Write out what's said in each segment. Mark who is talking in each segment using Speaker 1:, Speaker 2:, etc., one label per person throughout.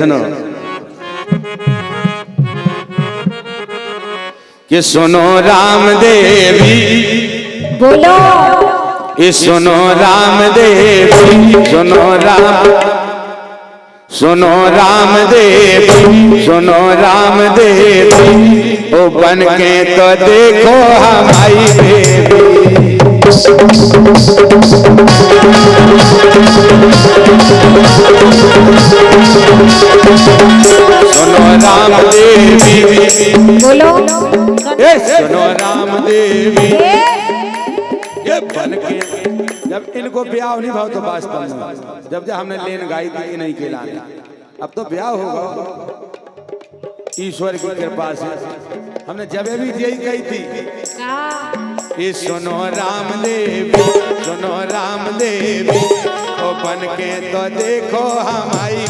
Speaker 1: सुनो कि सुनो राम देवी
Speaker 2: बोलो
Speaker 1: ये सुनो राम देवी सुनो राम देवी सुनो राम देवी ओ बन के तो देखो हमारी देवी सुनो राम देवी
Speaker 2: बोलो
Speaker 1: सुनो राम देवी ये बन के जब इनको ब्याह नहीं भाव तो वास्तव में जब हमने लेन गाई थी नहीं खिलाने अब तो ब्याह होगा ईश्वर की कृपा से हमने जब भी यही कही थी ये सुनो राम देवी सुनो राम देवी ओ बन के तो देखो हमारी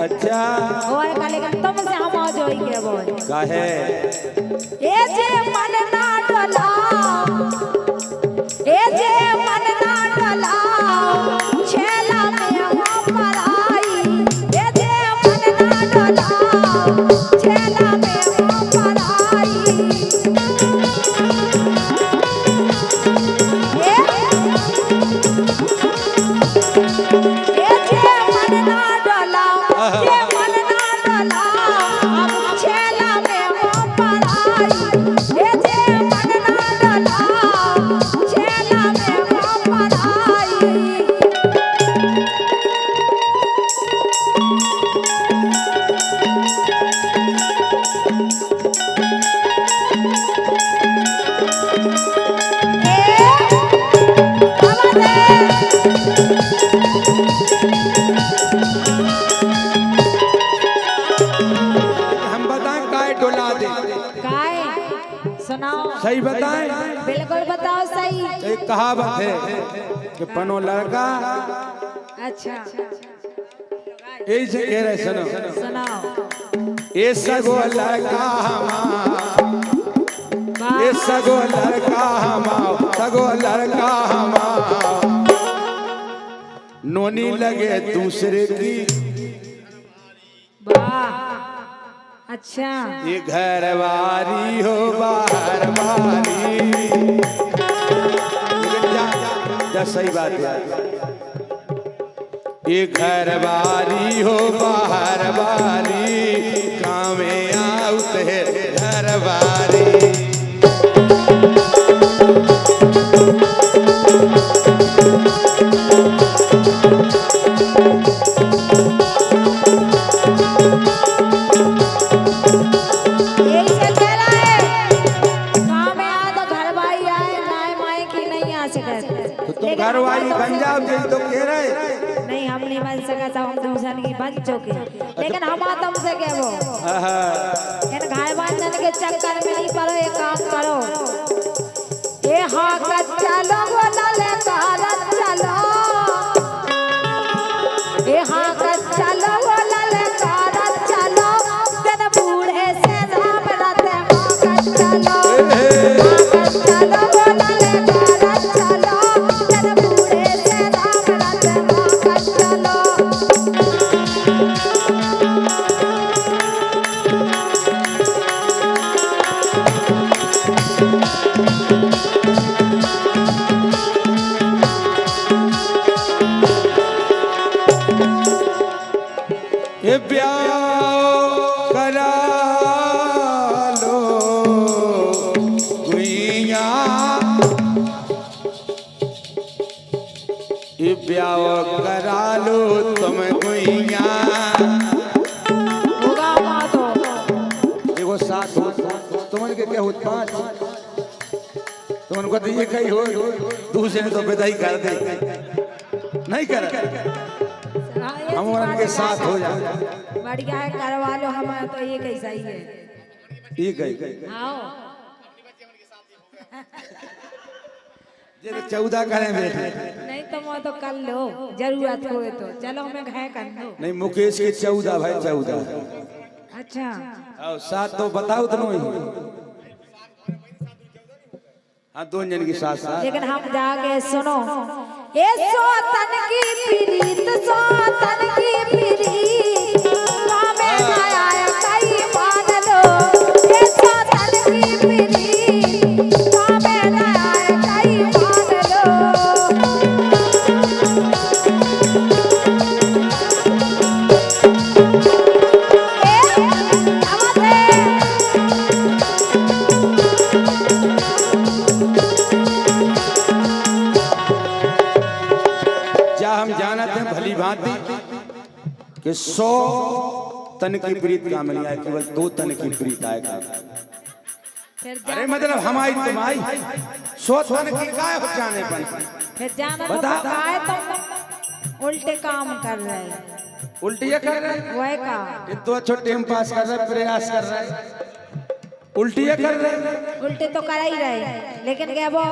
Speaker 1: अच्छा
Speaker 2: और लेकिन तुमसे हम आ जाएंगे बोल
Speaker 1: काहे
Speaker 2: ए जे मन ना डोला ए जे मन ना डोला छेला में हो पराई ए जे मन ना डोला छेला में हो पराई ए जे मन ना डोला
Speaker 1: सही बताएं
Speaker 2: बिल्कुल बताओ सही
Speaker 1: एक कहावत है कि पनो लड़का
Speaker 2: अच्छा
Speaker 1: यही से कह रहे सुनो
Speaker 2: सुनाओ
Speaker 1: ये सगो लड़का ये सगो लड़का सगो लड़का नोनी लगे दूसरे की
Speaker 2: वाह अच्छा
Speaker 1: ये घरवारी हो बाहर वाली जा सही बात है ये घरवारी हो बाहर वाली काम में आउत है घरवारी घरवाली बन जाओ तो कह रहे
Speaker 2: नहीं हम नहीं बन सका था हम दूसरे की बन चुके लेकिन हम तुमसे कह वो इन घाय बांधने के चक्कर में नहीं पड़ो एक काम करो ए हाँ चलो बोला ले भारत चलो ए हाँ चलो बोला ले भारत चलो तेरे बूढ़े से राम रहते हाँ चलो चलो बोला ले भारत चलो तेरे बूढ़े से राम रहते हाँ चलो
Speaker 1: ये ब्याह करा लो गुइया ये ब्याह करा लो तुम गुइया
Speaker 2: होगा मातो
Speaker 1: देखो साथ हो तुमन के क्या होत पांच तुमन को तो ये कही हो दूसरे ने तो विदाई कर दे नहीं कर हम उनके साथ हो जाए
Speaker 2: बढ़िया है करवा लो हमारा तो ये कैसा ही है
Speaker 1: ये कही
Speaker 2: आओ
Speaker 1: जे 14 करें बेटे
Speaker 2: नहीं तो मैं तो कर लो जरूरत हो तो चलो हमें घाय कर लो
Speaker 1: नहीं मुकेश के 14 भाई 14
Speaker 2: अच्छा
Speaker 1: और साथ तो बताओ दोनों ही। हाँ, दो जन की साथ साथ।
Speaker 2: लेकिन हम जाके सुनो, ए सोतन की प्रीत, सोतन की प्रीत कामे आया कई मान लो। ए सोतन की प्रीत कामे आया कई मान लो।
Speaker 1: हम जानते हैं भली भांति कि 100 तन की प्रीत का मिल आए, केवल 2 तन की प्रीत आएगा। अरे मतलब हमारी तुम्हारी 100 तन की काय हो जाने पर
Speaker 2: फिर जाना तो
Speaker 1: बता।
Speaker 2: काय तुम उल्टे काम कर रहे,
Speaker 1: उल्टी ये कर रहे हैं।
Speaker 2: वही का
Speaker 1: ये तो छोटे टाइम पास कर रहे, प्रयास कर रहे, उल्टी ये कर रहे।
Speaker 2: उल्टे तो कर ही रहे, लेकिन क्या वो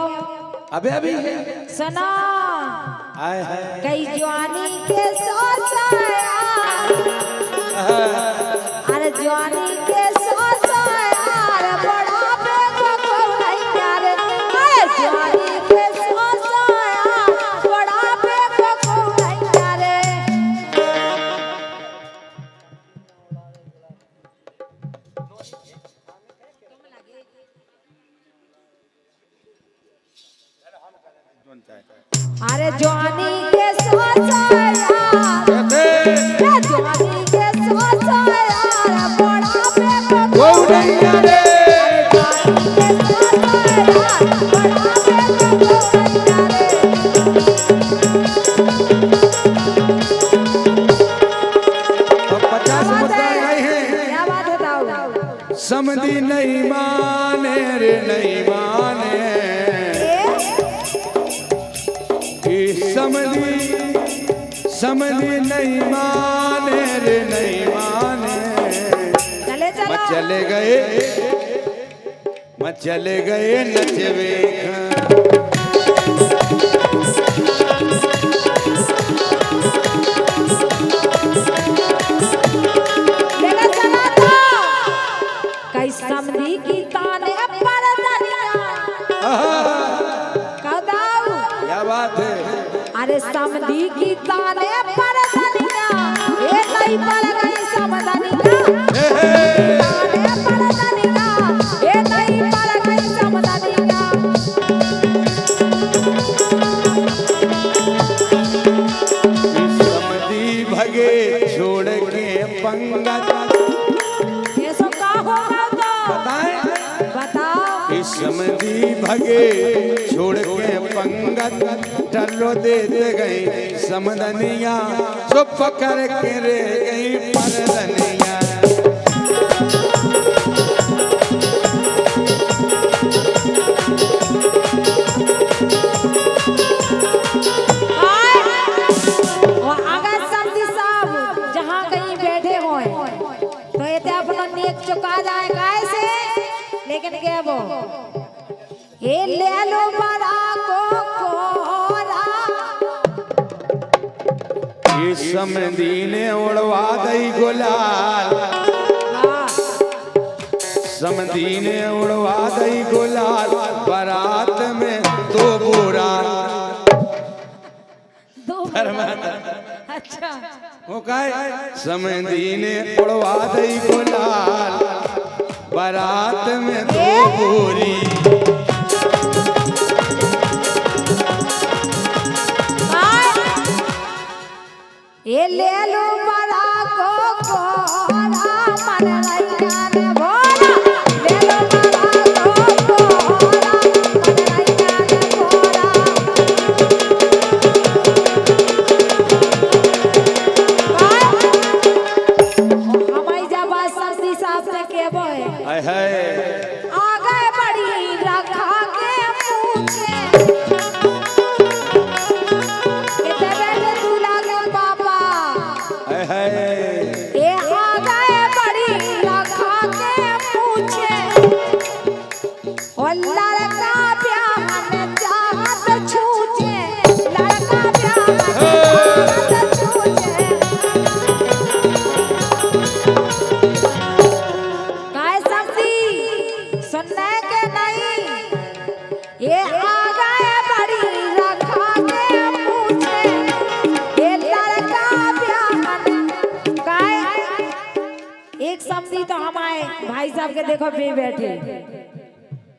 Speaker 1: अबे अभी
Speaker 2: सुनो,
Speaker 1: आए है
Speaker 2: कई जवानी के सोसाया, अरे जवानी के सोसाया बड़ा बेको को नहीं यार। अरे जवानी के सोसाया बड़ा बेको को नहीं यार। अरे जवानी के सोसाया, जवानी के सोसाया बड़ा बेको को नहीं यार।
Speaker 1: समझी नहीं माने रे नहीं माने, समझी नहीं माने रे नहीं माने। मैं चले गए नचवे
Speaker 2: कई समझी की ताने पर
Speaker 1: क्या बात है।
Speaker 2: अरे समझी की ताने पर दनिया, ये नहीं पर गई समदनिया, ताने पर दनिया, ये नहीं पर गई समदनिया।
Speaker 1: समझी भगे छोड़ के पंगत,
Speaker 2: ये सब का होगा तो बताओ।
Speaker 1: समझी भगे छोड़ के पंगत, टल्लो देते गई समदनिया, चुप करके रह गई परदनिया।
Speaker 2: अगर समझी साहब जहाँ कहीं बैठे हो तो ये तो अपना नेक चुका जाएगा ऐसे, लेकिन क्या वो ये ले लो बड़ा को कोरा,
Speaker 1: ये समधी ने उड़वा दई गुलाल, समधी ने उड़वा दई गुलाल, बारात में दो बुरा।
Speaker 2: अच्छा
Speaker 1: वो कहे समधी ने उड़वा दई गुलाल, बारात में दो बुरी।
Speaker 2: ये ले लो बड़ा को कोरा, मन रैया ने भोला। ले लो बड़ा को कोरा, मन रैया ने भोला। हमारी जब सर्दी साहब से के बोए आगे बड़ी रखा के पूछे, ये आगे बड़ी रखा के पूछे, और लड़का प्यार में चाहत छूचे, लड़का प्यार में चाहत छूचे। एक समझी तो हमारे भाई साहब के देखो बे बैठे,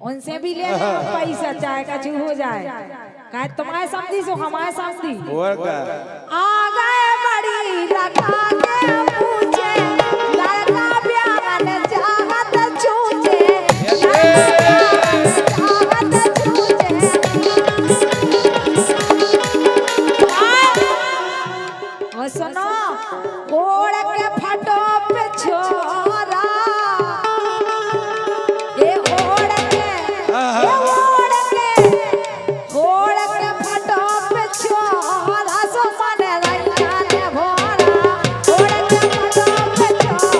Speaker 2: उनसे भी ले लो पैसा चाहे का चू हो जाए। कहे तुम्हारे समझी सो हमारे समझी आ गए बड़ी लगा के पूछे लड़का प्यार ने चाहत छूचे चाहत छूचे। और सुनो ओढ़ के फटो पे छोरा ये ओढ़ के फटो पे छोरा सो मने रैया ने भोरा ओढ़ के फटो पे छोरा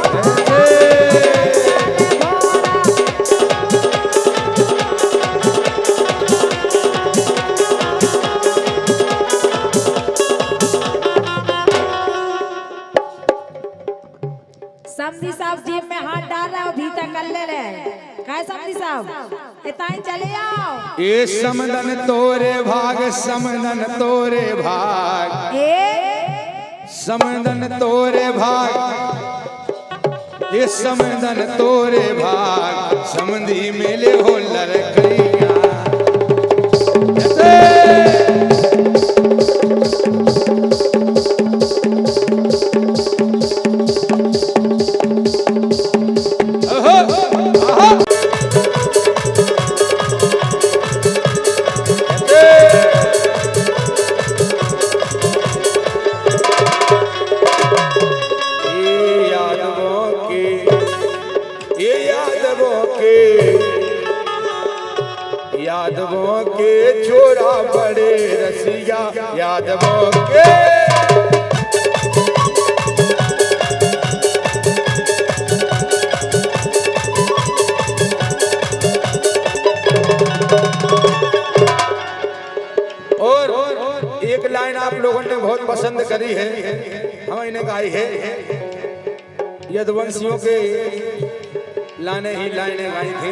Speaker 2: समझी साहब जेब में हाथ डाल रहा भीतर कर ले रहे। काय समझी साहब इतना ही चले आओ।
Speaker 1: ये समदन तोरे भाग समदन तोरे भाग समदन तोरे भाग ये समदन तोरे भाग समधी मेले हो लड़कैया। यादवों के छोरा बड़े रसिया यादवों के और एक लाइन आप लोगों ने बहुत पसंद करी है, हम इन्हें गाई है। यदुवंशियों के लाने ही लाइनें गाई थी।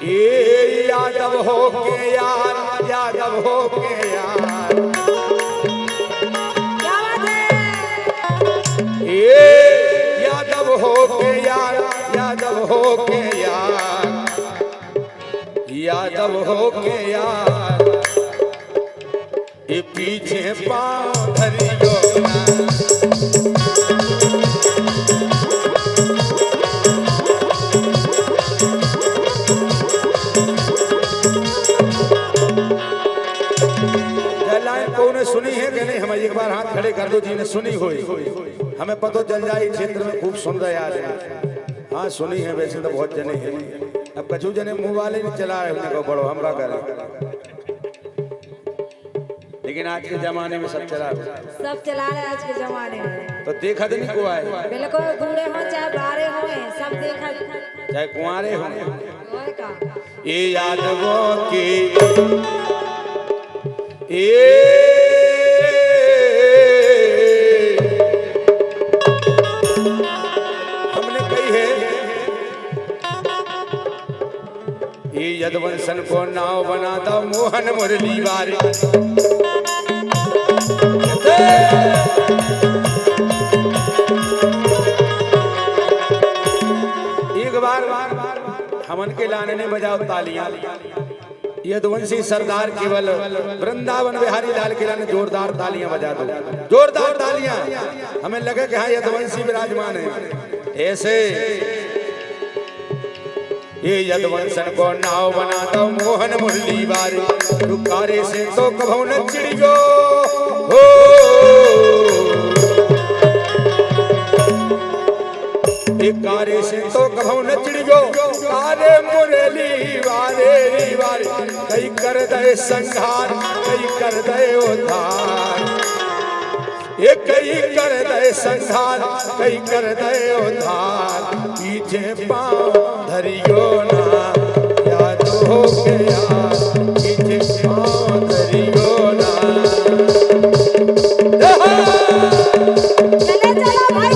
Speaker 1: ये यादव हो के यार यादव हो के यार
Speaker 2: क्या बात है।
Speaker 1: ये यादव हो के यार यादव हो के यार यादव हो के यार ये पीछे पाँव धरियो सुनी है कि नहीं? हमें एक बार हाथ खड़े कर दो जिन्हें सुनी हुई, हमें पता चल जाए क्षेत्र में खूब सुन रहे आदमी। हाँ सुनी है, वैसे तो बहुत जने हैं, अब कछु जने मुंह वाले नहीं चला रहे उनको बड़ो हम का करें, लेकिन आज के जमाने में सब चला
Speaker 2: रहे आज के जमाने में।
Speaker 1: तो देखा नहीं को आए,
Speaker 2: बिल्कुल बूढ़े हो चाहे बारे हो सब देखा,
Speaker 1: चाहे कुंवारे हो। ये यादवों की हमने कही है ये यदुवंशन को नाव बनाता मोहन मुरली वारे। एक बार हमन के लाने ने बजाओ तालियां। यदुवंशी सरदार केवल वृंदावन बिहारी लाल किला ने जोरदार तालियां बजा दो, जोरदार तालियां। हमें लगे कि हाँ यदुवंशी विराजमान है। ऐसे ये यदुवंशन को नाव बनाता मोहन मुरली वारे, दुकारे से तो कभू न चिड़ियो हो। कारे से तो कभू न चिड़ियो कारे मुरली वारे वारे, कई कर दे संहार कई कर दे उद्धार, ये कई कर दे संहार कई कर दे उद्धार। पीछे पाँव धरियो ना याद हो गया, पीछे पाँव धरियो ना।
Speaker 2: चले चलो भाई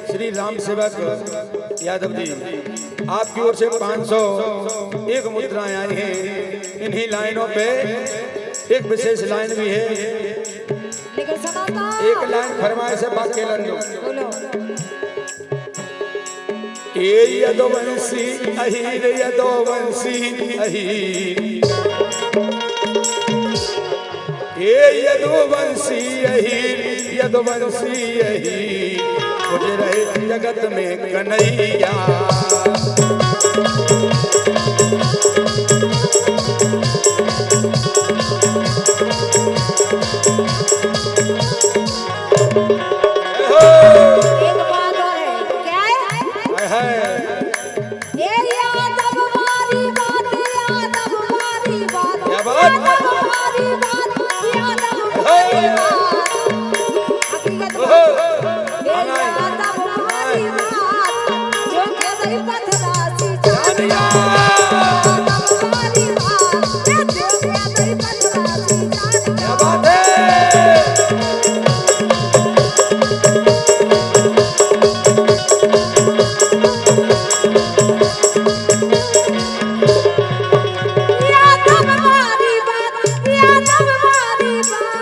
Speaker 1: श्री राम सेवक यादव जी, आपकी ओर से 501 मुद्राएं आई हैं। इन्हीं लाइनों पे एक विशेष लाइन भी है,
Speaker 2: लेकिन सुनो तो
Speaker 1: एक लाइन फरमाए से बाकी लंडो।
Speaker 2: बोलो
Speaker 1: ये यदुवंशी अहीर यदुवंशी अहीर, ये यदुवंशी अहीर यदुवंशी अहीर, कुछ रहे जगत में कन्हैया।
Speaker 2: एक बात और है, क्या है? ये यादव वाली बात, यादव वाली बात,
Speaker 1: क्या बात?
Speaker 2: यादव वाली बात, यादव वाली बात। हकीकत बात, ये यादव वाली बात, जो के दई पथरासी जानिया। यादव वाली बात, जो के दई पथरासी जानिया।
Speaker 1: क्या बात है?
Speaker 2: यादव वाली बात, यादव वाली बात,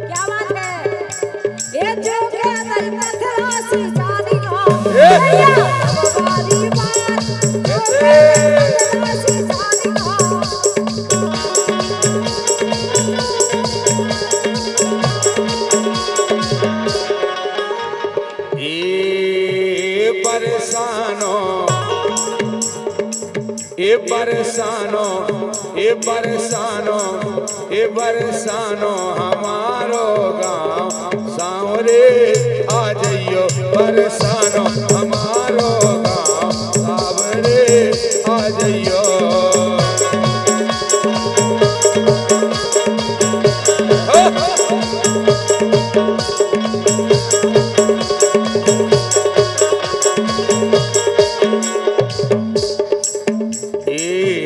Speaker 2: क्या बात है? ये जो के दई पथरासी जानिया। यादव वाली बात, जो के दई पथरासी जानिया।
Speaker 1: ए बरसानो ए बरसानो ए बरसानो हमारो गाँव सांवरे आ जाइयो, बरसानो हमारो गाँव सांवरे आ जाइयो।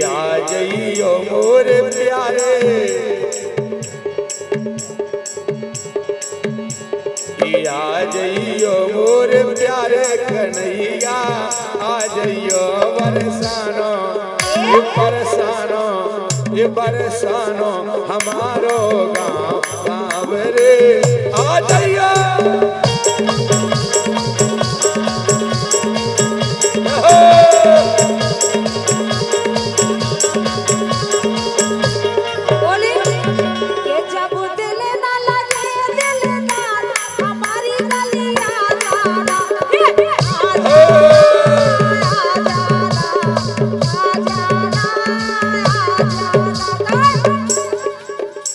Speaker 1: आ जाइयो मोर प्यारे, आ जाइयो मोर प्यारे कन्हैया, आ जाइयो बरसानो ये बरसानो ये बरसानो हमारो गाँव सांवरे आ जाइयो।
Speaker 2: बोली कि जब दिल न लगे दिलदार, हमारी गलियां जाना। आ जाना, आ जाना, आ जाना।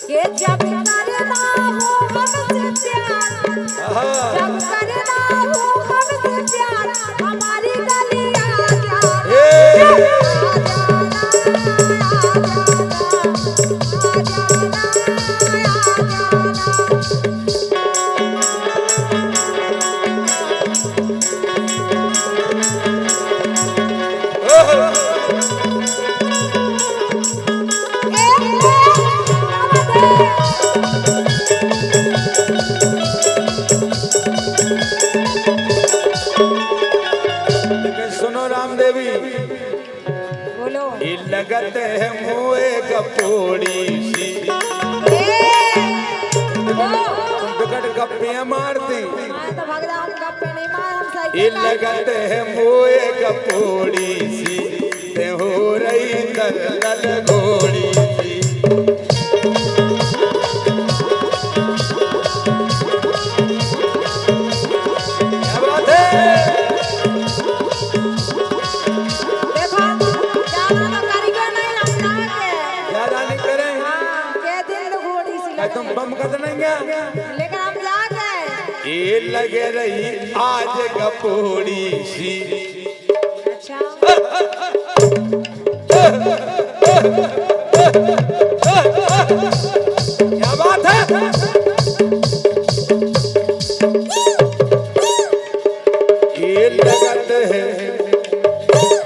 Speaker 2: कि जब करना हो हमसे प्यार, जब करना हो हमसे प्यार, हमारी गलियां जाना।
Speaker 1: सुनो राम देवी,
Speaker 2: बोलो
Speaker 1: ये लगत है मुए कपोड़ी सी, टिकट गप्पियां मारती।
Speaker 2: तो भगदा हम गप्पे नहीं मार, हम सही
Speaker 1: ये लगत है मुए कपोड़ी सी, ते हो रही दल घोड़ी सी। क्या बात है?
Speaker 2: देखो जाना तो कारीगर नहीं, हम जाके
Speaker 1: ज्यादा नहीं करें,
Speaker 2: हाँ के दिल घोड़ी सी
Speaker 1: क्या तुम बम कर देंगे?
Speaker 2: लेकिन हम जाके
Speaker 1: ये लगे रही आज कपोड़ी सी।
Speaker 2: अच्छा
Speaker 1: क्या बात है? ये लगत है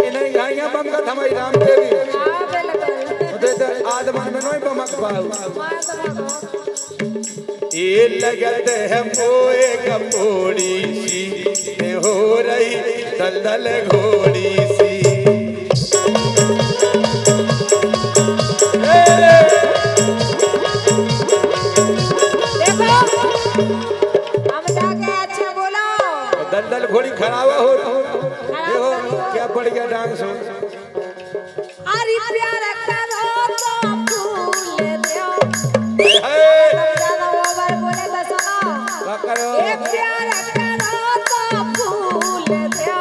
Speaker 1: इन्हें गाइयां बम का थमाई राम देवी,
Speaker 2: हाँ बिल्कुल
Speaker 1: आदमान में नहीं बमक पाऊ।
Speaker 2: मार तो भागो
Speaker 1: ये लगत है पोए कपोड़ी सी ने हो रही दलदल घोड़ी सी।
Speaker 2: देखो हम जाके अच्छे बोलो।
Speaker 1: दलदल घोड़ी खराब हो देखो क्या बढ़ गया डांस हो।
Speaker 2: अरे प्यार करो तो फूल दो।
Speaker 1: हे,
Speaker 2: ज्यादा ओवर बोले तो सुनो।
Speaker 1: क्या करो
Speaker 2: ए प्यार करो तो फूल दो।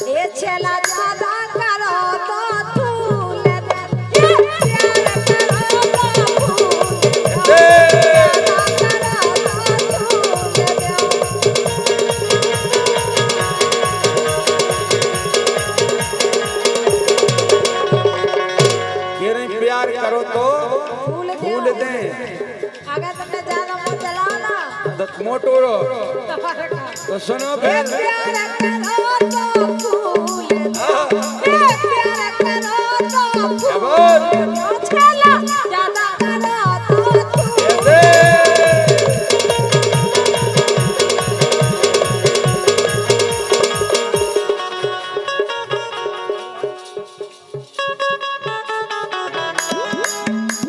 Speaker 2: ए छेला ज्यादा करो तो फूल दे। ए प्यार करो तो फूल दो।
Speaker 1: ये नहीं प्यार करो तो फूल दे।
Speaker 2: अगर तुमने ज्यादा मुंह चलाओ ना
Speaker 1: तो मोटो तो सुनो
Speaker 2: ए
Speaker 1: फिर
Speaker 2: प्यार करो तो फूल दो। ए प्यार करो तो फूल दो। छेला ज्यादा करो तो फूल दो।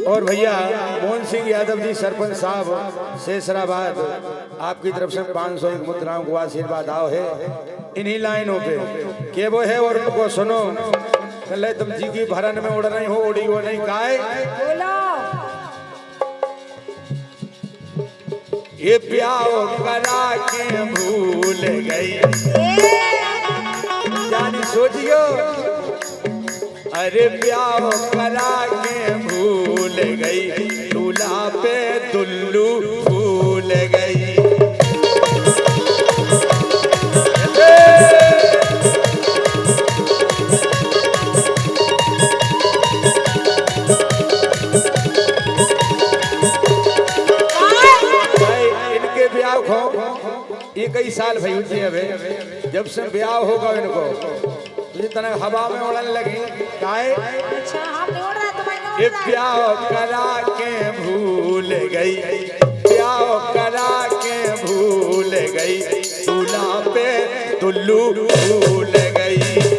Speaker 1: और भैया मोहन सिंह यादव जी सरपंच साहब शेषराबाद आपकी तरफ से 501 मुद्राओं को आशीर्वाद आओ है इन्हीं लाइनों पे के वो है और उनको सुनो कल तुम जी की भरन में उड़ रही हो उड़ी हो नहीं काय
Speaker 2: बोलो।
Speaker 1: ये प्यार करा के भूल गई जानी सोचियो अरे प्यार करा के भूल गई दूल्हा पे दुल्लू भूल गई। भाई इनके ब्याह हो ये कई साल भई होती है जब से ब्याह होगा इनको जितना हवा में उड़ने लगी काहे
Speaker 2: अच्छा हम नहीं उड़ रहे तुम्हें
Speaker 1: ये प्यार करा के भूल गई प्यार करा के भूल गई दूल्हा पे दुल्लू भूल गई।